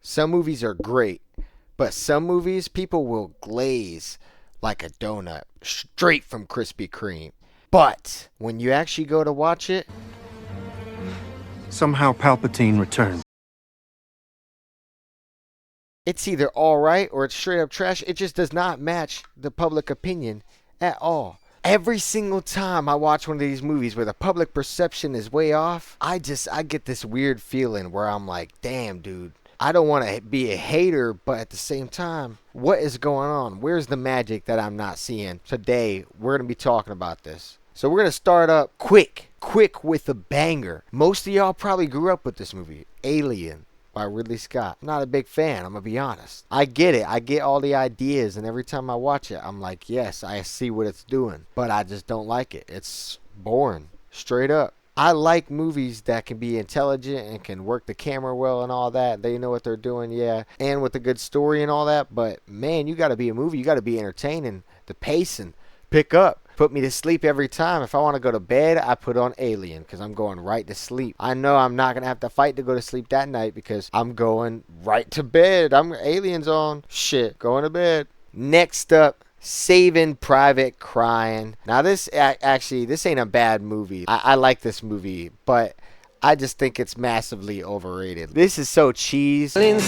Some movies are great, but some movies people will glaze like a donut straight from Krispy Kreme. But when you actually go to watch it, Somehow Palpatine returned. it's either alright or it's straight up trash. It just does not match the public opinion at all. Every single time I watch one of these movies where the public perception is way off, I get this weird feeling where I'm like, damn, dude. I don't want to be a hater, but at the same time, what is going on? Where's the magic that I'm not seeing? Today, we're going to be talking about this. So we're going to start up quick with a banger. Most of y'all probably grew up with this movie, Alien by Ridley Scott. I'm not a big fan, I'm going to be honest. I get it. I get all the ideas, and every time I watch it, I'm like, yes, I see what it's doing. But I just don't like it. It's boring, straight up. I like movies that can be intelligent and can work the camera well and all that. They know what they're doing, yeah. And with a good story and all that. But, man, you got to be a movie. You got to be entertaining. The pacing. Pick up. Put me to sleep every time. If I want to go to bed, I put on Alien because I'm going right to sleep. I know I'm not going to have to fight to go to sleep that night because I'm going right to bed. Alien's on. Shit, going to bed. Next up, Saving Private Ryan. Now this ain't a bad movie. I like this movie, but I just think it's massively overrated. This is so cheese. And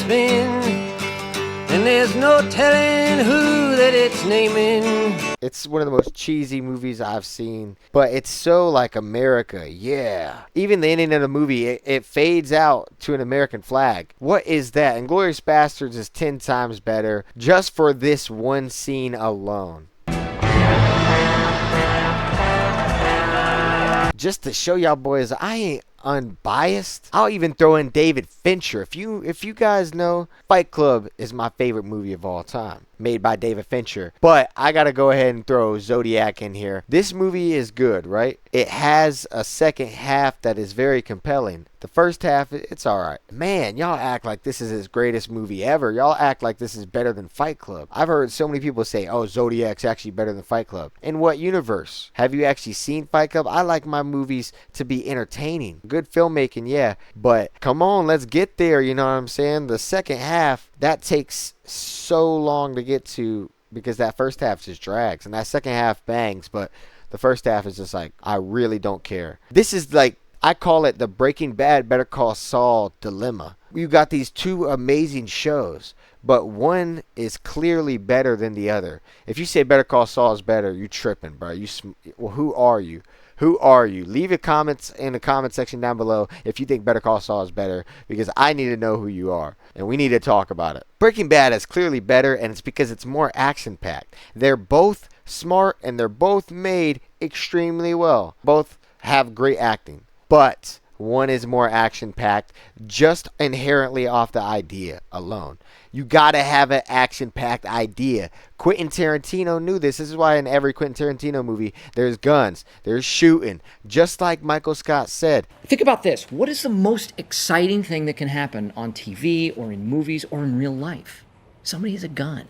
there's no telling who that it's naming. It's one of the most cheesy movies I've seen, but it's so like America, yeah. Even the ending of the movie, it fades out to an American flag. What is that? Inglourious Basterds is 10 times better just for this one scene alone. Just to show y'all boys, I ain't unbiased. I'll even throw in David Fincher. If you guys know, Fight Club is my favorite movie of all time, made by David Fincher. But I gotta go ahead and throw Zodiac in here. This movie is good, right? It has a second half that is very compelling. The first half, it's alright. Man, y'all act like this is his greatest movie ever. Y'all act like this is better than Fight Club. I've heard so many people say, oh, Zodiac's actually better than Fight Club. In what universe? Have you actually seen Fight Club? I like my movies to be entertaining. Good filmmaking, yeah. But come on, let's get there, you know what I'm saying? The second half, that takes so long to get to because that first half just drags. And that second half bangs, but the first half is just like, I really don't care. This is like, I call it the Breaking Bad, Better Call Saul dilemma. You got these two amazing shows, but one is clearly better than the other. If you say Better Call Saul is better, you tripping, bro. Well, who are you? Who are you? Leave your comments in the comment section down below if you think Better Call Saul is better, because I need to know who you are, and we need to talk about it. Breaking Bad is clearly better, and it's because it's more action-packed. They're both smart, and they're both made extremely well. Both have great acting. But one is more action-packed just inherently off the idea alone. You got to have an action-packed idea. Quentin Tarantino knew this. This is why in every Quentin Tarantino movie, there's guns, there's shooting. Just like Michael Scott said. Think about this. What is the most exciting thing that can happen on TV or in movies or in real life? Somebody has a gun.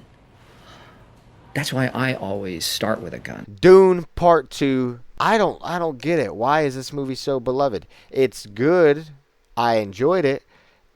That's why I always start with a gun. Dune Part 2. I don't get it. Why is this movie so beloved? It's good. I enjoyed it.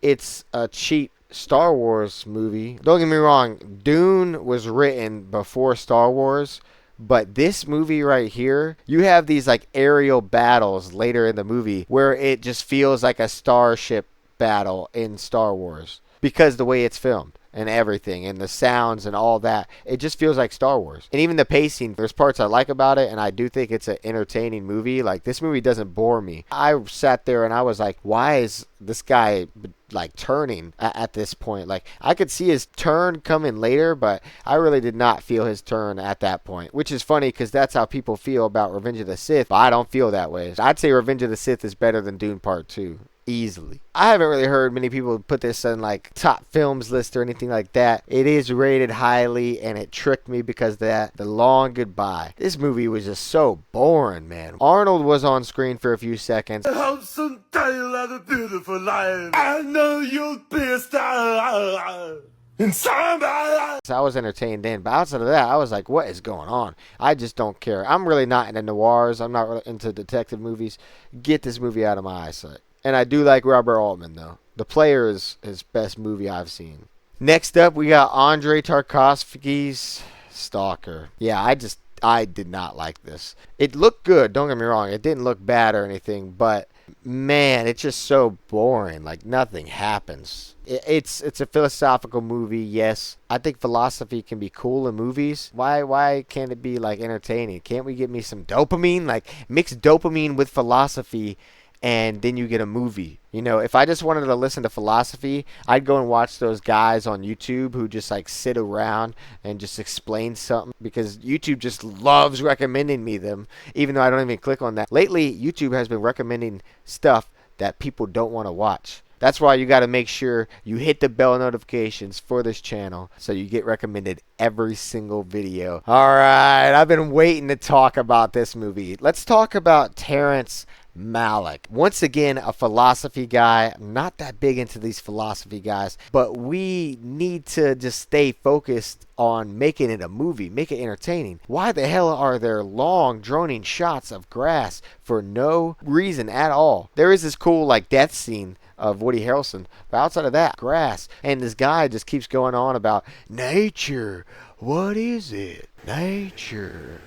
It's a cheap Star Wars movie. Don't get me wrong. Dune was written before Star Wars. But this movie right here, you have these like aerial battles later in the movie where it just feels like a starship battle in Star Wars. Because the way it's filmed. And everything, and the sounds and all that. It just feels like Star Wars. And even the pacing, there's parts I like about it, and I do think it's an entertaining movie. Like, this movie doesn't bore me. I sat there and I was like, why is this guy, like, turning at this point? Like, I could see his turn coming later, but I really did not feel his turn at that point. Which is funny, because that's how people feel about Revenge of the Sith, but I don't feel that way. I'd say Revenge of the Sith is better than Dune Part 2. Easily. I haven't really heard many people put this on like top films list or anything like that. It is rated highly, and it tricked me because of that. The Long Goodbye. This movie was just so boring, man. Arnold was on screen for a few seconds. Some tale of a beautiful life. I know you'll be a star. So I was entertained then, but outside of that, I was like, what is going on? I just don't care. I'm really not into noirs. I'm not really into detective movies. Get this movie out of my eyesight. And I do like Robert Altman, though. The Player is his best movie I've seen. Next up, we got Andrei Tarkovsky's Stalker. Yeah, I did not like this. It looked good, don't get me wrong. It didn't look bad or anything, but man, it's just so boring. Like, nothing happens. It's a philosophical movie, yes. I think philosophy can be cool in movies. Why can't it be like entertaining? Can't we get me some dopamine? Like, mix dopamine with philosophy, and then you get a movie. You know, if I just wanted to listen to philosophy, I'd go and watch those guys on YouTube who just like sit around and just explain something, because YouTube just loves recommending me them, even though I don't even click on that. Lately, YouTube has been recommending stuff that people don't want to watch. That's why you got to make sure you hit the bell notifications for this channel so you get recommended every single video. All right, I've been waiting to talk about this movie. Let's talk about Terrence Malick. Once again, a philosophy guy. I'm not that big into these philosophy guys, but we need to just stay focused on making it a movie, make it entertaining. Why the hell are there long, droning shots of grass for no reason at all? There is this cool like death scene of Woody Harrelson, but outside of that, grass. And this guy just keeps going on about nature. What is it? Nature.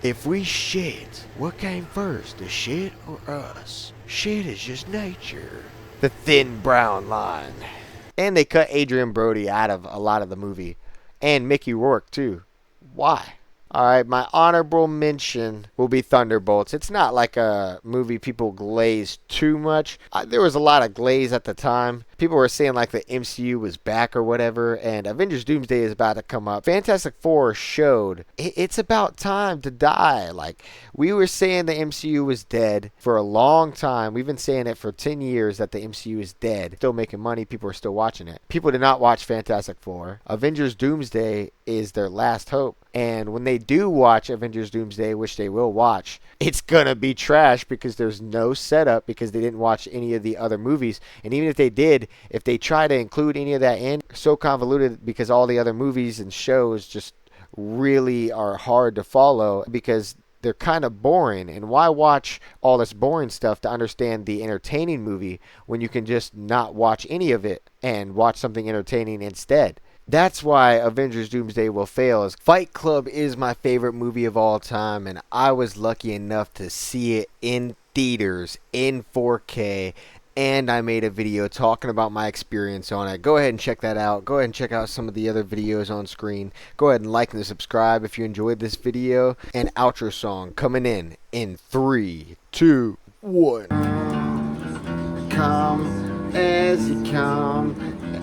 If we shit, what came first, the shit or us? Shit is just nature. The thin brown line. And they cut Adrian Brody out of a lot of the movie. And Mickey Rourke too. Why? Alright, my honorable mention will be Thunderbolts. It's not like a movie people glaze too much. There was a lot of glaze at the time. People were saying like the MCU was back or whatever, and Avengers Doomsday is about to come up. Fantastic Four showed it's about time to die. Like, we were saying the MCU was dead for a long time. We've been saying it for 10 years that the MCU is dead. Still making money. People are still watching it. People did not watch Fantastic Four. Avengers Doomsday is their last hope. And when they do watch Avengers Doomsday, which they will watch, it's gonna be trash because there's no setup, because they didn't watch any of the other movies. And even if they did, if they try to include any of that in, so convoluted because all the other movies and shows just really are hard to follow because they're kind of boring. And why watch all this boring stuff to understand the entertaining movie when you can just not watch any of it and watch something entertaining instead? That's why Avengers Doomsday will fail. Fight Club is my favorite movie of all time, and I was lucky enough to see it in theaters in 4K, and I made a video talking about my experience on it. Go ahead and check that out. Go ahead and check out some of the other videos on screen. Go ahead and like and subscribe if you enjoyed this video. And outro song coming in 3, 2, 1. Come as you come,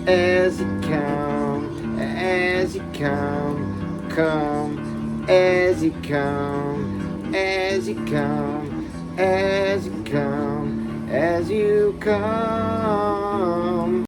as you come, as you come, come as you come, as you come, as you come, as you come.